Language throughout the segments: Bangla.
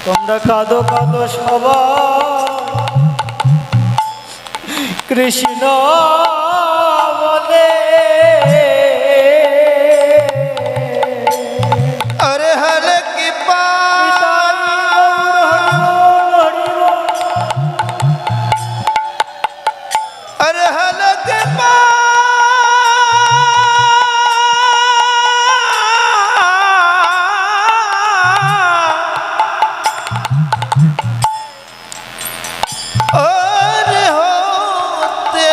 তোমরা কাঁদো কাঁদো সবাই কৃষ্ণ বলে। अरे हर की अरे हर के अरे होते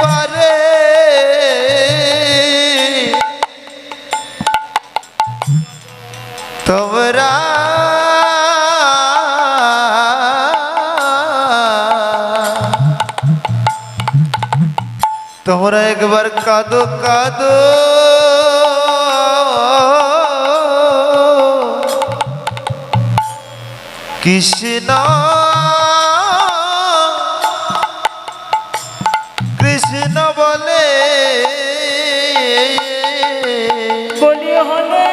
परे তোমরা তোমরা একবার কাঁদো কাঁদো কৃষ্ণ কৃষ্ণ বলে বলি হলে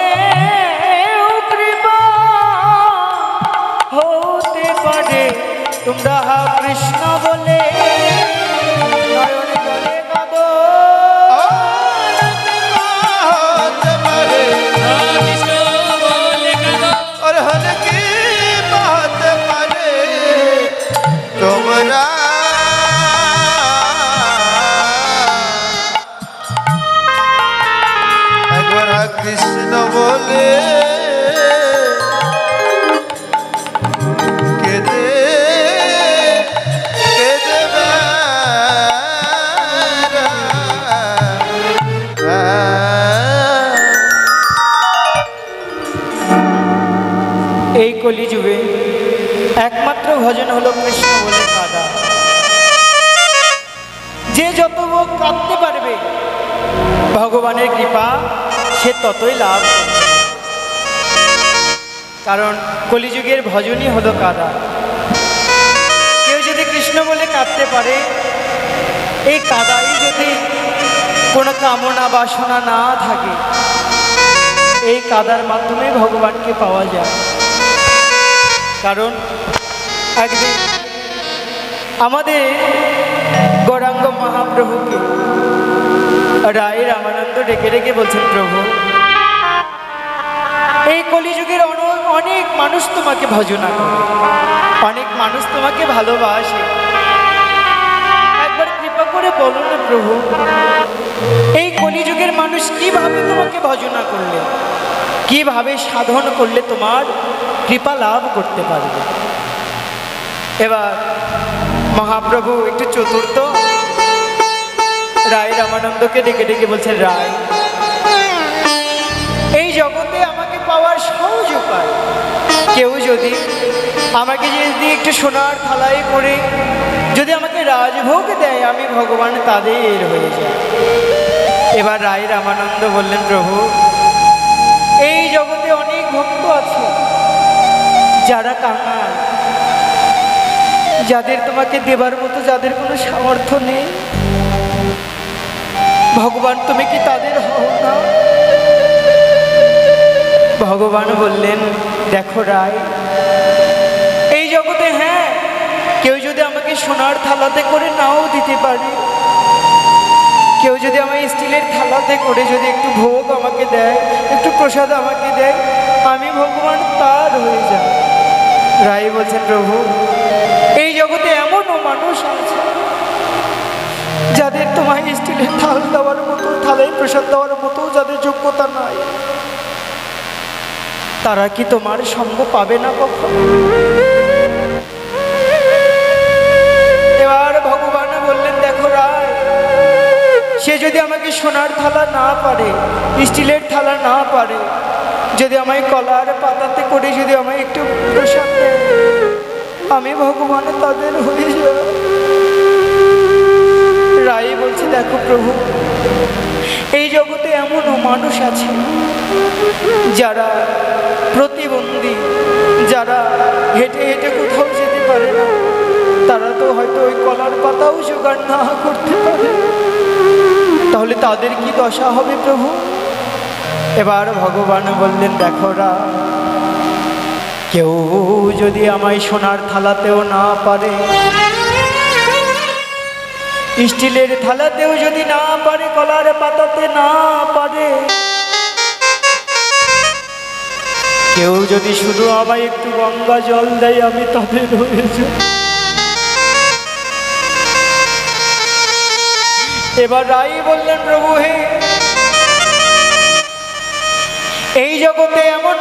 কৃপা হতে পারে তোমরা কৃষ্ণ বলে। নয়ন জলে কাঁদো होते परे और हर की बात परे তোমরা একবার কৃষ্ণ বলে কেঁদে কেঁদে এই কলিযুগে একমাত্র ভজন হলো কৃষ্ণ বলে কাঁদা। যে যত কাঁদতে পারবে ভগবানের কৃপা সে ততই লাভ করবে। কারণ কলিযুগের ভজনই হলো কাঁদা। কেউ যদি কৃষ্ণ বলে কাঁদতে পারে, এই কাঁদাই যদি কোনো কামনা বাসনা না থাকে, এই কাঁদার মাধ্যমে ভগবানকে পাওয়া যায়। কারণ একদিন আমাদের গৌরাঙ্গ মহাপ্রভুকে রায় রামানন্দ ডেকে ডেকে বলছেন, প্রভু এই কলিযুগের অনেক মানুষ তোমাকে ভজনা করে, অনেক মানুষ তোমাকে ভালোবাসে, একবার কৃপা করে বলো না প্রভু এই কলিযুগের মানুষ কিভাবে তোমাকে ভজনা করলে, কিভাবে সাধন করলে তোমার কৃপা লাভ করতে পারবে। এবার মহাপ্রভু একটু চতুর্থ রায় রামানন্দকে ডেকে ডেকে বলছেন, রায় এই জগতে আমাকে পাওয়ার সহজ উপায়, কেউ যদি আমাকে যদি একটু সোনার থালায় করে যদি আমাকে রাজভোগ দেয়, আমি ভগবান তাদের হয়ে যাই। এবার রায় রামানন্দ বললেন, প্রভু এই জগতে অনেক ভক্ত আছে যারা কাঙাল, যাদের তোমাকে দেবার মতো যাদের কোনো সামর্থ্য নেই, ভগবান তুমি কি তাদের হও না? ভগবান বললেন, দেখো রায় এই জগতে হ্যাঁ কেউ যদি আমাকে সোনার থালাতে করে নাও দিতে পারে, কেউ যদি আমায় স্টিলের থালাতে করে যদি একটু ভোগ আমাকে দেয়, একটু প্রসাদ আমাকে দেয়, আমি ভগবান তার হয়ে যাই। রায় বলছেন, প্রভু এই জগতে এমনও মানুষ আছে যাদের তোমায় স্টিলের থাল দেওয়ার মতো, থালায় প্রসাদ দেওয়ার মতো যাদের যোগ্যতা নাই, তারা কি তোমার সঙ্গ পাবে না কখনো? এবার ভগবান বললেন, দেখো রায় সে যদি আমাকে সোনার থালা না পারে, স্টিলের থালা না পারে, যদি আমায় কলার পাতাতে করে যদি আমায় একটু প্রসাদ দেয়, আমি ভগবান তাদের হয়ে যাই। রায় বলছে, দেখো প্রভু এই জগতে এমনও মানুষ আছে যারা প্রতিবন্ধী, যারা হেঁটে হেঁটে কোথাও যেতে পারে না, তারা তো হয়তো ওই কলার পাতাও জোগাড় না করতে পারে, তাহলে তাদের কি দশা হবে প্রভু? এবার ভগবান বললেন, দেখো রা কেউ যদি আমায় সোনার থালাতেও না পারে, স্টিলের থালাতেও যদি না পারে, কলার পাতাতে না পারে, কেউ যদি শুধু আমায় একটু গঙ্গা জল দেয়, আমি তাদের হয়ে যাব। এবার রাই বললেন, প্রভু হে, এই জগতে এমন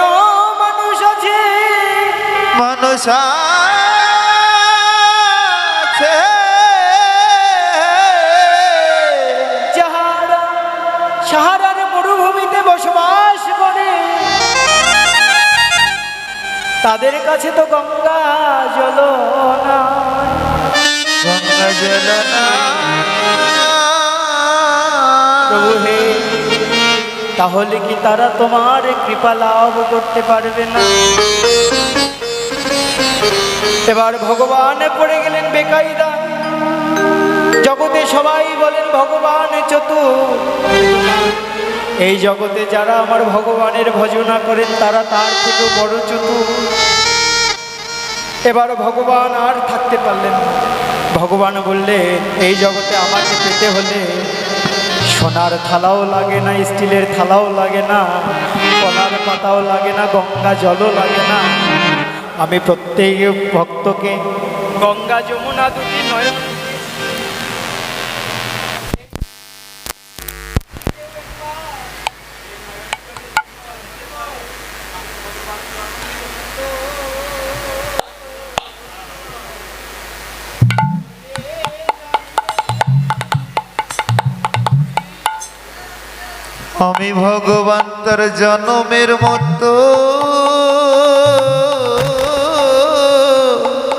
মানুষ আছে, মানুষ আছে যাহারা সাহারার মরুভূমিতে বসবাস করে, তাদের কাছে তো গঙ্গা জল না, গঙ্গা জল না। প্রভু হে, তাহলে কি তারা তোমার কৃপা লাভ করতে পারবে না? এবার ভগবান পড়ে গেলেন বেকায়দা। জগতে সবাই বলেন ভগবান চতুর, এই জগতে যারা আমার ভগবানের ভজনা করেন তারা তার থেকেও বড় চতুর। এবার ভগবান আর থাকতে পারলেন না। ভগবান বললেন, এই জগতে আমাকে পেতে হলে সোনার থালাও লাগে না, স্টিলের থালাও লাগে না, কলার পাতাও লাগে না, গঙ্গা জলও লাগে না। আমি প্রত্যেক ভক্তকে গঙ্গা যমুনা দুটি নয়ন আমি ভগবান তার জনমের মতো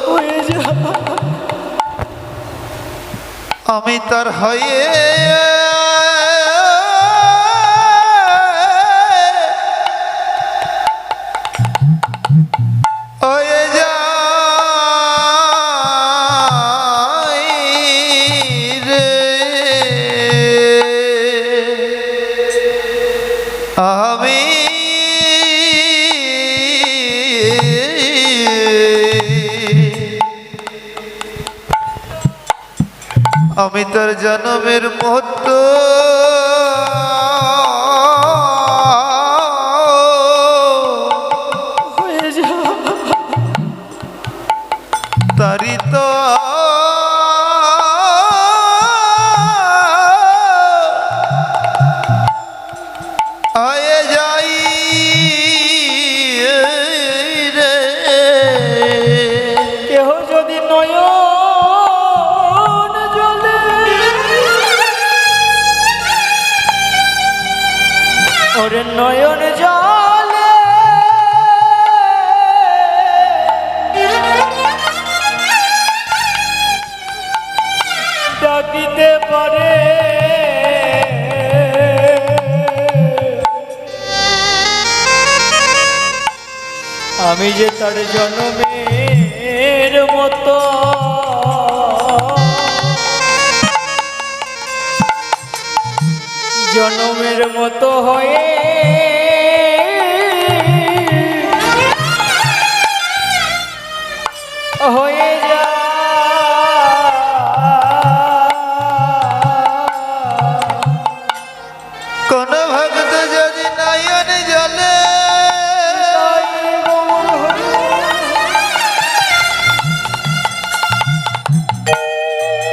হয়ে যা। আমি তার হয়ে হয়ে যাই রে। আমি আমি তার জনমের মতো হয়ে যা। তারি তো হয়ে যাই রে। কেহ যদি নয়ন জলে, ওরে নয়ন জলে ডাকিতে পারে, আমি যে তার জনমের মতো জনমের মতো হয়ে হয়ে যা। কোন ভক্ত যদি নয়ন জলে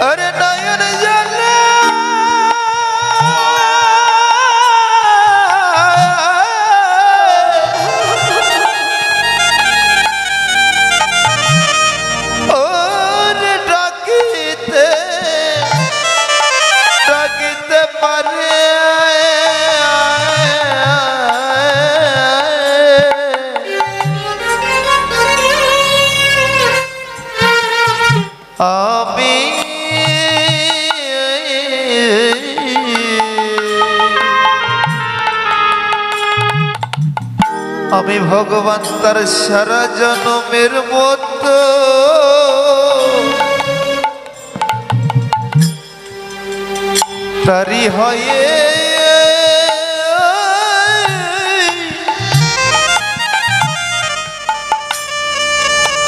अरे नयन जले और डाकिते डाकिते पारे আমি আমি ভগবান তার সারা জনমের মতো তারি হয়ে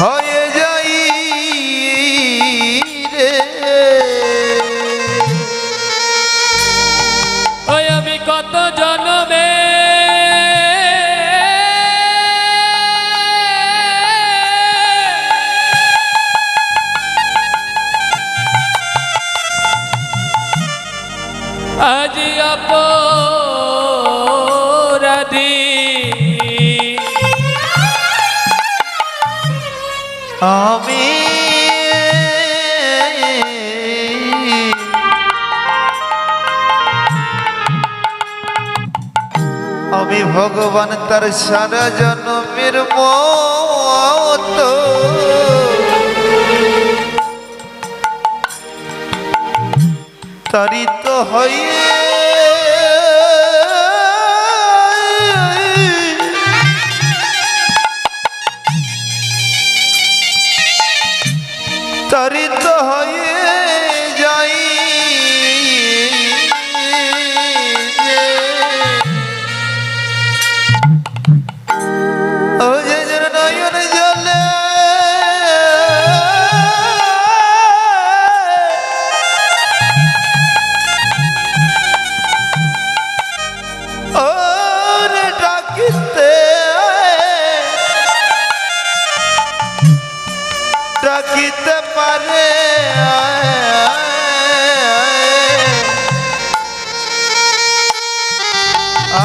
হয়ে যাই রে। ওই আমি কত জন্মে আজি অপরাধী আমি আমি ভগবান তার সারা জন্মের মতো তারিত হয়ে তারিত হয়ে যাই যে। ও যে যেন নয়ন জলে ওরে ডাকিতে ডাকিতে পারে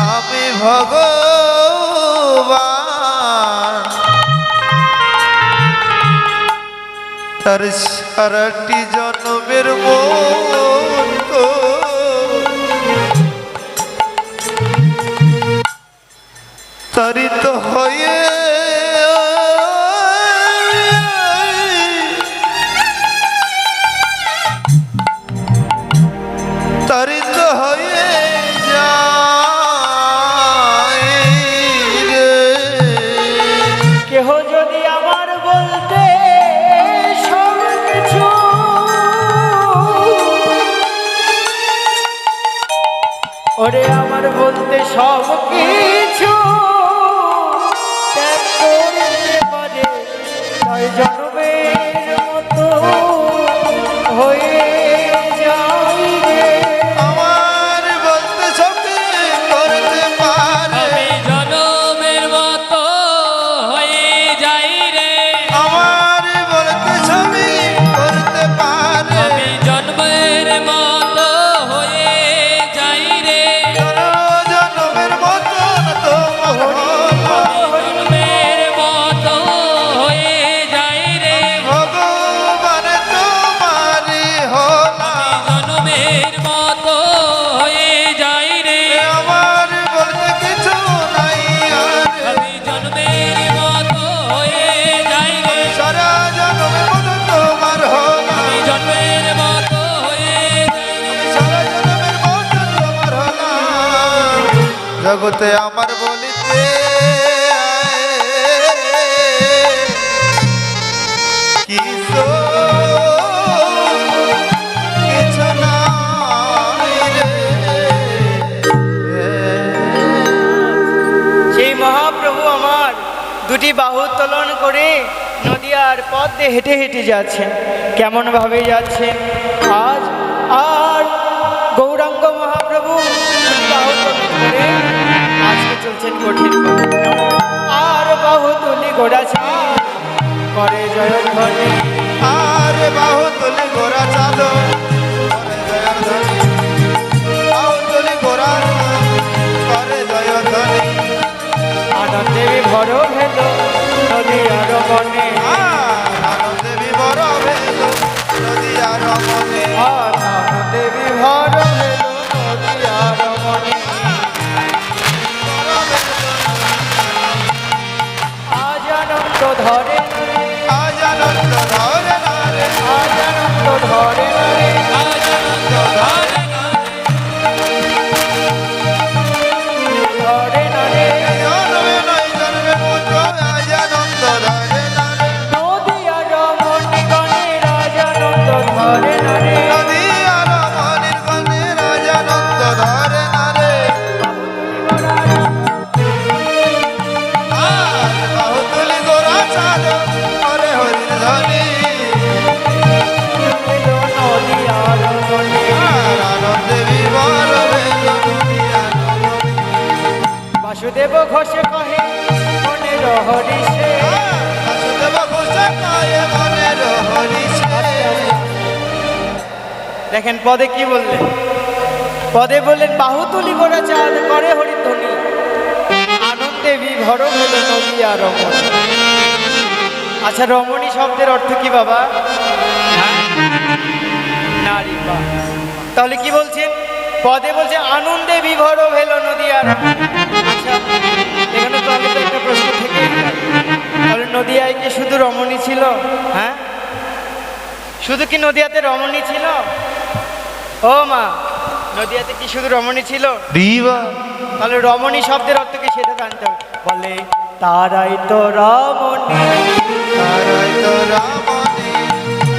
আমি ভগবান তার সারাটি জন্মের মতো তারিত হয়ে তারিত হয়ে যায় রে। কেহ যদি আমার বলতে সব কিছু, ওরে আমার বলতে সব কিছু ত্যাগ করতে পারে, তাই জন্মের মতো হয়ে যাই রে। আমার বলতে সবই করতে পারে, আমি জনমের মতো হয়ে যাই রে। আমার বলতে সবই করতে পারে, আমি জন্মের মতো হয়ে যাই রে। জনমের মতন তোমার হলো। জন্মের মতো হয়ে যাই রে। ভগবান তোমারই হলা, জন্মের মতো হয়ে যাই রে। আমার বলতে কিছু নাই আর। আমি জন্মের মতো হয়ে যাই রে। সারা জনমের মতো তোমার হলা, আমি জন্মের মতো হয়ে যাই রে। সারা জনমের মতো তোমার হলা। জগতে আমার বলিতে কিছু কিছু নাই রে। সেই মহাপ্রভু আমার দুটি বাহু উত্তোলন করে নদিয়ার পথ দিয়ে হেঁটে হেঁটে যাচ্ছেন। কেমন ভাবে যাচ্ছেন আজ? আর গৌরাঙ্গ মহাপ্রভু দুটি বাহু উত্তোলন করে আজকে চলছেন কঠিন পথে। আর বাহু তুলি ঘোড়া ছাড় করে জয়ধ্বনি, আর বাহু তুলি ঘোড়া চালো করে জয়ের ধ্বনি, বাহু তুলি ঘোড়া করে জয় ধ্বনি। আনন্দে বিভোর হেল নদিয়ার বনে, আনন্দে বিভোর হইল নদিয়ার মনে, আনন্দে বিভোর হেল নদিয়ার বনে। আজ আনন্দ ধরে আজ আনন্দ ধরে না রে, আজ আনন্দ ধরে না রে, আজ আনন্দ ধরে না রে। ধরে না রে। জন্মে নয় জন্মের মতো আজ আনন্দ ধরে না রে। দেখেন পদে কি বললেন, পদে বললেন বাহুতুলি গোরা চাঁদ করে হরিধ্বনি, আনন্দে বিভোর হলো নদী আর রমণ। আচ্ছা, রমণী শব্দের অর্থ কি বাবা? হ্যাঁ? নারী। বা তাহলে কি বলছেন? পদে বলছে আনন্দে বিভোর হলো নদী আর রমণ। আচ্ছা, এখানে তাহলে তো একটা প্রশ্ন থেকেই যায়, তাহলে নদিয়ায় কি শুধু রমণী ছিল? হ্যাঁ, শুধু কি নদিয়াতে রমণী ছিল? ও মা, নদিয়াতে কি শুধু রমণী ছিল? দিবা তাহলে রমণী শব্দের অর্থ কি সেটা জানতে হবে। বলে তারাই তো রমণী, তারাই তো রমণী,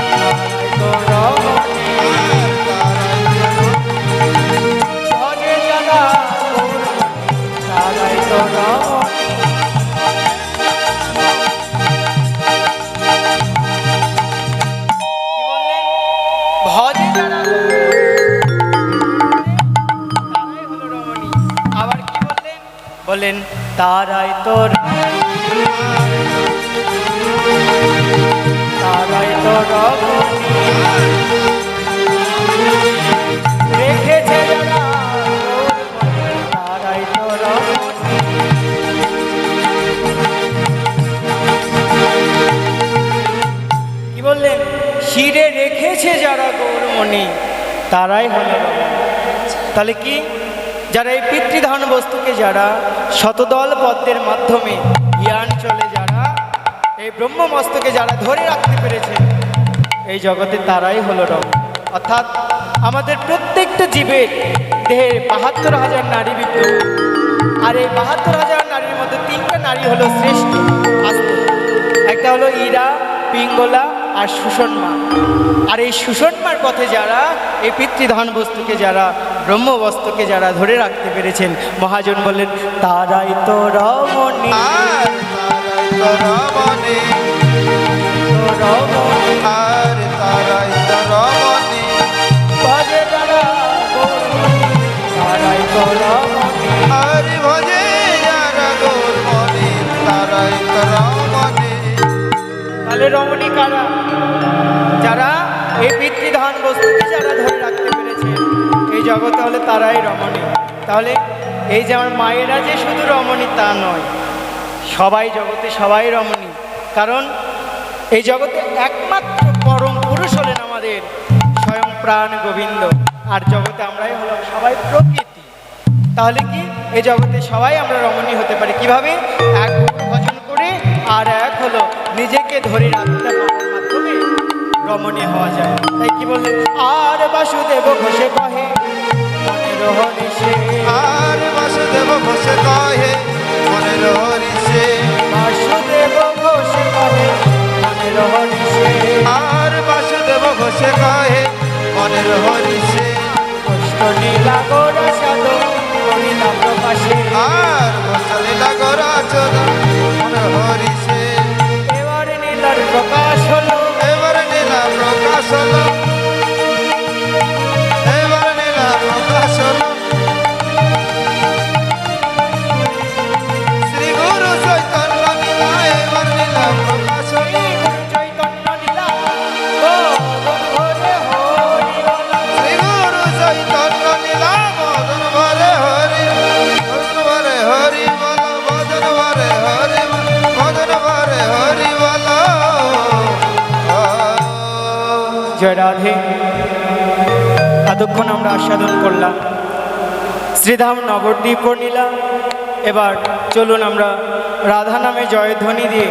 তারাই তো রমণী, ভজে যারা গৌরমণি, তারাই তো রমণী। কি বললেন? ভজে যারা তারাই হলো রমণী। আবার কি বললেন? বলেন তারাই তো তারাই তো রমণী, রেখেছে যারা গৌরমণি, তারাই তো রমণী। কি বললেন? শিরে রেখেছে যারা গৌরমণি, তারাই হলো রমণী। তাহলে কি, যারা এই পিতৃধন বস্তুকে যারা শতদল পদ্মের মাধ্যমে জ্ঞান চলে যারা এই ব্রহ্মমস্তকে যারা ধরে রাখতে পেরেছে এই জগতে, তারাই হলো রমণী। অর্থাৎ আমাদের প্রত্যেকটা জীবের দেহের ৭২,০০০ নারী বিদ্যমান, আর এই ৭২,০০০ নারীর মধ্যে ৩টা নারী হলো শ্রেষ্ঠ আস্তে। একটা হলো ইরা, পিঙ্গলা আর সুষন্মা। আর এই সুষন্মার পথে যারা এই পিতৃধন বস্তুকে যারা ব্রহ্মবস্তুকে যারা ধরে রাখতে পেরেছেন, মহাজন বললেন তারাই তো রমণী, আর তারাই তো রমণী, তো রমণী, আর তারাই তো রমণী, ভজে যারা গৌরমণি, তারাই তো রমণী। আর ভজে যারা গৌরমণি, তারাই তো রমণী। তাহলে রমণী কারা? যারা এই পিতৃধন বস্তুকে যারা ধরে রাখতে পেরেছে এই জগতে, হলে তারাই রমণী। তাহলে এই যে আমার মায়েরা যে শুধু রমণী তা নয়, সবাই জগতে সবাই রমণী। কারণ এই জগতে একমাত্র পরম পুরুষ হলেন আমাদের স্বয়ং প্রাণ গোবিন্দ, আর জগতে আমরাই হলাম সবাই প্রকৃতি। তাহলে কি এই জগতে সবাই আমরা রমণী হতে পারি কিভাবে? এক গুরু ভজন করে, আর এক হলো নিজেকে ধরে রাখতে পারার মাধ্যমে রমণী হওয়া যায়। তাই কি বললেন? আর বাসুদেব ঘোষে কহে মনের হরিষে, আর বাসুদেব ঘোষে কহে মনের হরিষে, বাসুদেব ঘোষে কহে মনের হরিষে, আর বাসুদেব ঘোষে কহে মনের হরিষে, কষ্ট নীলা গোরা সাধু করিলা প্রকাশে, আর ঘোষলীলা গরাচর মনের হরিষে। এবার নীলার প্রকাশ হলো, এবার নীলা প্রকাশ হলো, এবার নীলা প্রকাশ হলো, শ্রী গুরু চৈতন্য নীলা, এবার নীলা প্রকাশ হলো, চৈতন্য নীলা মদন ভরে হরি বলা, শ্রী গুরু চৈতন্য নীলা মদন ভরে হরি, মদন ভরে হরি বল, মদন ভরে হরি বল, মদন ভরে হরি বল। জয় রাধে। এতক্ষণ আমরা আস্বাদন করলাম শ্রীধাম নবদ্বীপ নিলাম। এবার চলুন আমরা রাধা নামে জয়ধ্বনি দিয়ে